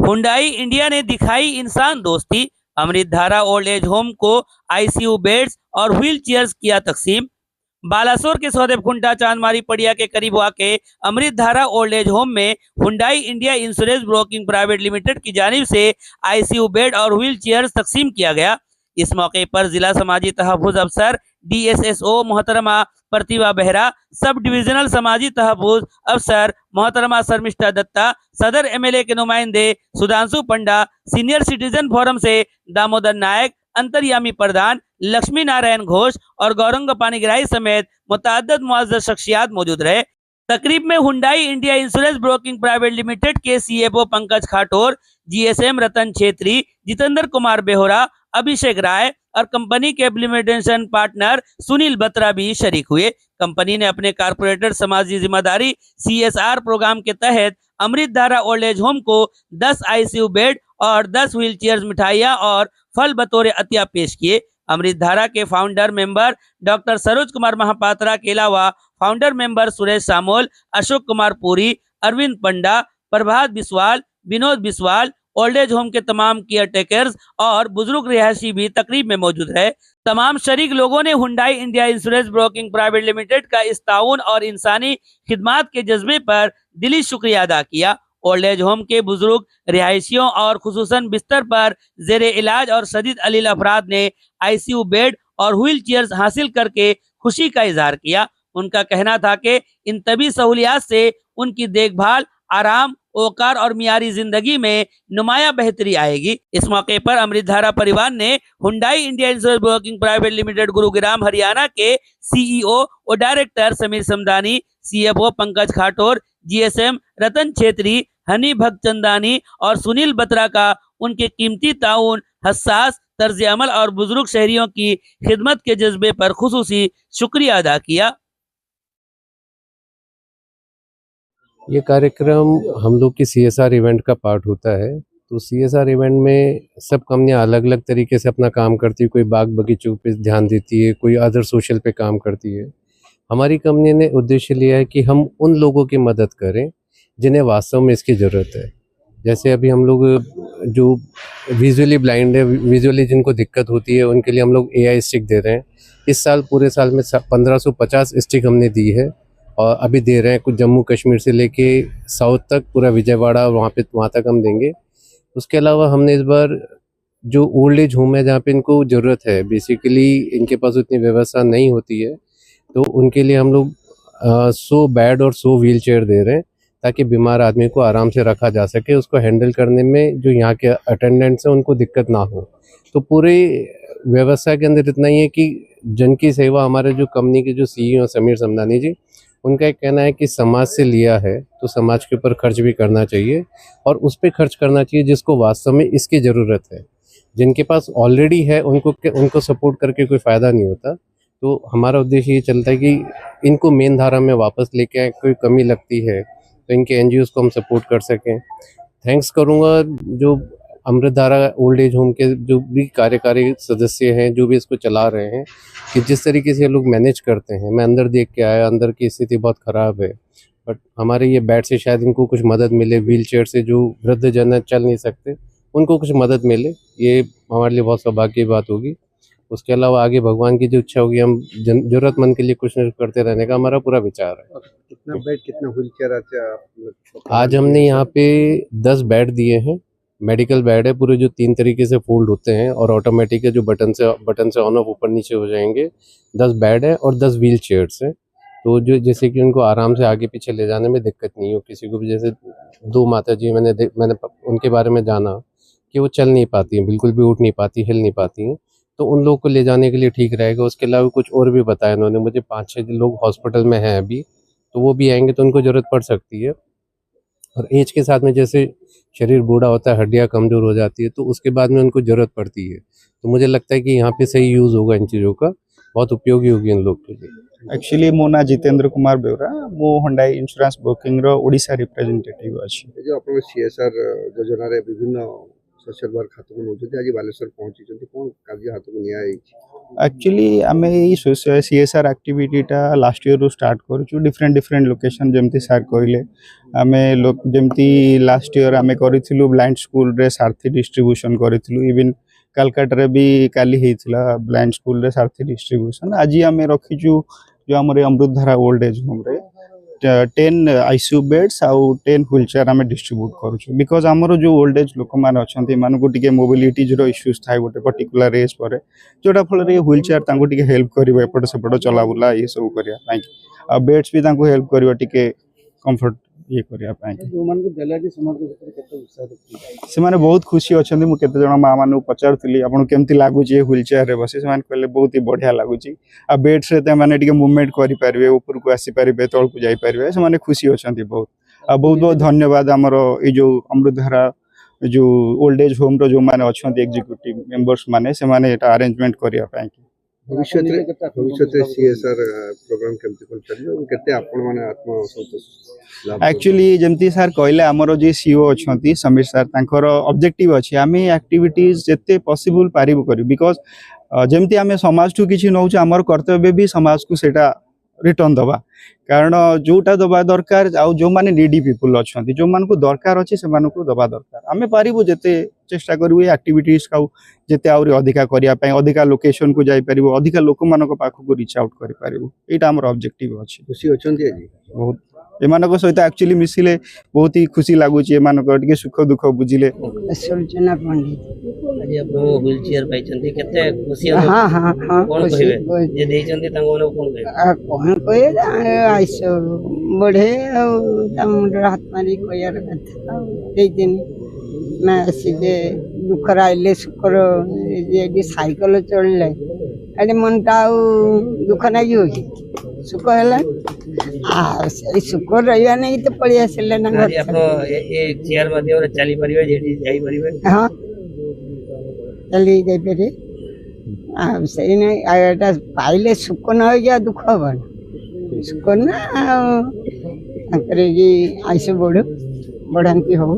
Hyundai India ने दिखाई इंसान दोस्ती। अमृतधारा ओल्ड एज होम को आईसीयू बेड्स और व्हील चेयर्स किया तकसीम। बालासोर के सौदेवकुंटा चांदमारी पड़िया के करीब वाक़े अमृतधारा ओल्ड एज होम में Hyundai India insurance broking private limited की जानिब से आईसीयू बेड और व्हील चेयर्स तकसीम किया गया। इस मौके पर जिला समाजी तहफ़्फ़ुज़ अफसर डीएसएसओ मोहतरमा प्रतिभा बेहरा, सब डिविजनल समाजी तहफ़्फ़ुज़ अफसर मोहतरमा शर्मिष्ठा दत्ता, सदर एमएलए के नुमाइंदे सुधांशु पंडा, सीनियर सिटीजन फोरम से दामोदर नायक, अंतर्यामी प्रधान लक्ष्मी नारायण घोष और गौरंग पानीग्राही समेत मुतअद्दिद मुअज़्ज़ज़ शख्सियात मौजूद रहे। तकरीब में Hyundai India insurance broking private limited के सीएफओ पंकज खाटोर, जीएसएम रतन छेत्री, जितेंद्र कुमार बेहोरा, अभिषेक राय और कंपनी के इम्प्लीमेंटेशन पार्टनर सुनील बत्रा भी शरीक हुए। कंपनी ने अपने कारपोरेटर समाजी जिम्मेदारी सीएसआर प्रोग्राम के तहत अमृतधारा ओल्ड एज होम को 10 आईसीयू बेड और 10 व्हील चेयर, मिठाइयां और फल बतौर अतिया पेश किए। अमृतधारा के founder member doctor Saroj Kumar Mahapatra के अलावा founder member Suresh Samol, Ashok Kumar Puri, Arvind Panda, Prabhat Biswal, Vinod Biswal, old age home के तमाम केयर टेकर्स और बुजुर्ग रिहायशी भी तकरीब में मौजूद है। तमाम शरीक लोगों ने Hyundai India insurance broking private limited का इस ताउन और इंसानी खिदमात के जज्बे पर दिली शुक्रिया अदा किया। ओल्ड एज होम के बुजुर्ग रिहायशियों और खुसूसन बिस्तर पर जेरे इलाज और शदीद अलील अफराद ने आईसीयू बेड और व्हील चेयर्स हासिल करके खुशी का इजहार किया। उनका कहना था कि इन तभी सहूलियात से उनकी देखभाल, आराम, ओकार और मियारी जिंदगी में नुमाया बेहतरी आएगी। इस मौके पर अमृतधारा परिवार ने Hyundai India insurance broking private limited Gurugram Haryana के सीईओ और director Sameer Samdani, CFO Pankaj Khator, GSM Ratan Chhetri, Honey Bhagchandani और सुनील बत्रा का उनके कीमती ताउन, हसास तर्ज अमल और बुजुर्ग शहरियों की खिदमत के जज्बे पर खुसूसी शुक्रिया अदा किया। ये कार्यक्रम हम लोग की सीएसआर इवेंट का पार्ट होता है। तो सीएसआर इवेंट में सब कंपनियां अलग अलग तरीके से अपना काम करती है। कोई बाग बगीचों पे ध्यान देती है, कोई अदर सोशल पे काम करती है। हमारी कंपनी ने उद्देश्य लिया है कि हम उन लोगों की मदद करें जिन्हें वास्तव में इसकी ज़रूरत है। जैसे अभी हम लोग जो विजुअली ब्लाइंड है, विजुअली जिनको दिक्कत होती है, उनके लिए हम लोग एआई स्टिक दे रहे हैं। इस साल पूरे साल में 1550 स्टिक हमने दी है और अभी दे रहे हैं। कुछ जम्मू कश्मीर से लेके साउथ तक, पूरा विजयवाड़ा वहाँ तक हम देंगे। उसके अलावा हमने इस बार जो ओल्ड एज होम है जहाँ पे इनको ज़रूरत है, बेसिकली इनके पास उतनी व्यवस्था नहीं होती है, तो उनके लिए हम लोग 100 बेड और 100 व्हील चेयर दे रहे हैं ताकि बीमार आदमी को आराम से रखा जा सके। उसको हैंडल करने में जो यहाँ के अटेंडेंट्स हैं उनको दिक्कत ना हो। तो पूरी व्यवस्था के अंदर इतना ही है कि जन की सेवा, हमारे जो कंपनी के जो सीईओ समीर समदानी जी, उनका एक कहना है कि समाज से लिया है तो समाज के ऊपर खर्च भी करना चाहिए और उस पर खर्च करना चाहिए जिसको वास्तव में इसकी ज़रूरत है। जिनके पास ऑलरेडी है उनको सपोर्ट करके कोई फ़ायदा नहीं होता। तो हमारा उद्देश्य ये चलता है कि इनको मेन धारा में वापस लेके आए। कोई कमी लगती है तो इनके एनजीओज़ को हम सपोर्ट कर सकें। थैंक्स करूँगा जो अमृतधारा ओल्ड एज होम के जो भी कार्यकारी सदस्य हैं, जो भी इसको चला रहे हैं, कि जिस तरीके से ये लोग मैनेज करते हैं। मैं अंदर देख के आया, अंदर की स्थिति बहुत ख़राब है, बट हमारे ये बेड से शायद इनको कुछ मदद मिले। व्हील चेयर से जो वृद्धजन चल नहीं सकते उनको कुछ मदद मिले, ये हमारे लिए बहुत सौभाग्य की बात होगी। उसके अलावा आगे भगवान की जो इच्छा होगी, हम ज़रूरतमंद के लिए कुछ न कुछ करते रहने का हमारा पूरा विचार है। कितना बेड, कितना व्हील चेयर? आज हमने यहाँ पे 10 बेड दिए हैं। मेडिकल बेड है पूरे, जो 3 तरीके से फोल्ड होते हैं और ऑटोमेटिक है, जो बटन से ऑन ऑफ ऊपर नीचे हो जाएंगे। 10 बेड है और 10 व्हील चेयर्स हैं। तो जो जैसे कि उनको आराम से आगे पीछे ले जाने में दिक्कत नहीं हो किसी को भी। जैसे 2 माता जी मैंने उनके बारे में जाना कि वो चल नहीं पाती हैं, बिल्कुल भी उठ नहीं पाती, हिल नहीं पाती हैं, तो उन लोगों को ले जाने के लिए ठीक रहेगा। उसके अलावा कुछ और भी बताया उन्होंने मुझे। 5-6 लोग हॉस्पिटल में हैं अभी, तो वो भी आएंगे तो उनको ज़रूरत पड़ सकती है। और एज के साथ में जैसे शरीर बूढ़ा होता है, हड्डियाँ कमज़ोर हो जाती है, तो उसके बाद में उनको ज़रूरत पड़ती है। तो मुझे लगता है कि यहाँ पे सही यूज़ होगा इन चीज़ों का, बहुत उपयोगी होगी इन लोग के लिए। एक्चुअली मो ना जितेंद्र कुमार बेउरा, मो हुंडई इंश्योरेंस ब्रोकिंग रो ओडिशा रिप्रेजेंटेटिव अछि। जो अपन सीएसआर योजना रे विभिन्न सोशल वर्क हाथ को नौछथि, आज बालेश्वर पहुंची कोन कार्य हाथ को निया एक्चुअली आम सीएसआर एक्टिविटीटा लास्ट ईयर स्टार्ट करूँ डिफरेंट डिफरेंट लोकेशन जमती सार कहले आम लोक जमती लास्ट ईयर आम करूँ ब्लाइंड स्कूल रे सारथी डिस्ट्रीब्यूशन करूँ इवन कलकाटा भी काली होता ब्लाइंड स्कूल रे सारथी डिस्ट्रीब्यूशन आज आम रखीचु जो आम अमृतधारा ओल्ड एज होम रे 10 आईसीयू बेड्स आउ 10 व्हील चेयर आम डिस्ट्रीब्यूट करूँ बिकज आमर जो ओल्ड एज लोक मैंने अच्छा मानक मोबिलिटीज इश्यूज थाए गोटे पर्टिकुलर एज पर जोटा फल व्हील चेयर हेल्प कर एपट सेपट चलाबुला ये सब करने बेड्स भी हेल्प कर कंफर्ट ये करने से बहुत खुशी अच्छा मुझे जन माँ मान पचारूली आपको केमती लगुच व्हील चेयर रे बसी से कहले बहुत ही बढ़िया लगुच आ बेड्स मैंने मुवमेंट करेंगे ऊपर को आसीपारे तौक को जापारे से खुशी अच्छा बहुत बहुत बहुत धन्यवाद आमर ये जो अमृतधारा जो ओल्ड एज होम रो जो मैंने अच्छा एग्जीक्यूटिव मेंबर्स माने से माने एटा अरेंजमेंट करने भविष्य सीएसआर प्रोग्राम केमती कोन चलियो केते आपण माने आत्मसंतोष एक्चुअली जमती सर कहले आमर जो सीओ अच्छा समीर सर तांकर ऑब्जेक्टिव अच्छे आम एक्टिविटीज जिते पॉसिबल पारिबु करी बिकॉज जमती आम समाज ठू किछि नौछ आमर कर्तव्य भी समाज को सेटा रिटर्न दबा कारण जोटा दबा दरकार आउ जो माने नीडी पीपुल अच्छा जो मान को दरकार अच्छे से दबा दरकार आम पारिबु जेते चेष्टा करू ये एक्टिविटीज का जेते आउरी अधिका करिया पय अधिका लोकेशन को जाई परिबो अधिका लोक मानक पाखु को रीच आउट करि परिबो एटा हमर ऑब्जेक्टिव अछि खुशी अछंती आज बहुत एमानक सहित एक्चुअली मिसिले बहुत ही खुशी लागुच एमानक टिके सुख दुख बुझिले सुलोचना पंडित आज आप व्हील चेयर पाइछन्ती केते खुशी हाँ हाँ हाँ कोन कहिबे जे देइछन्ती तांको माने कोन कहिबे कौन कहे आइसो बढ़े और हाथ मारी कोयार कथा दे दिन मैं सीधे दुखर आइले सुखर ये साइकिल चलले अरे मन टा दुख नहीं हो सुख है सुख रहा नहीं तो पड़ी आसिले ना आज आप एक चेयर माध्यम रे चली परिबे जेठी जाई परिबे हाँ चली जाई पेरे सही नहीं एटा पाइले सुख न हो गया दुख हबन सुख ना आइसे बढ़ बढ़ाती हो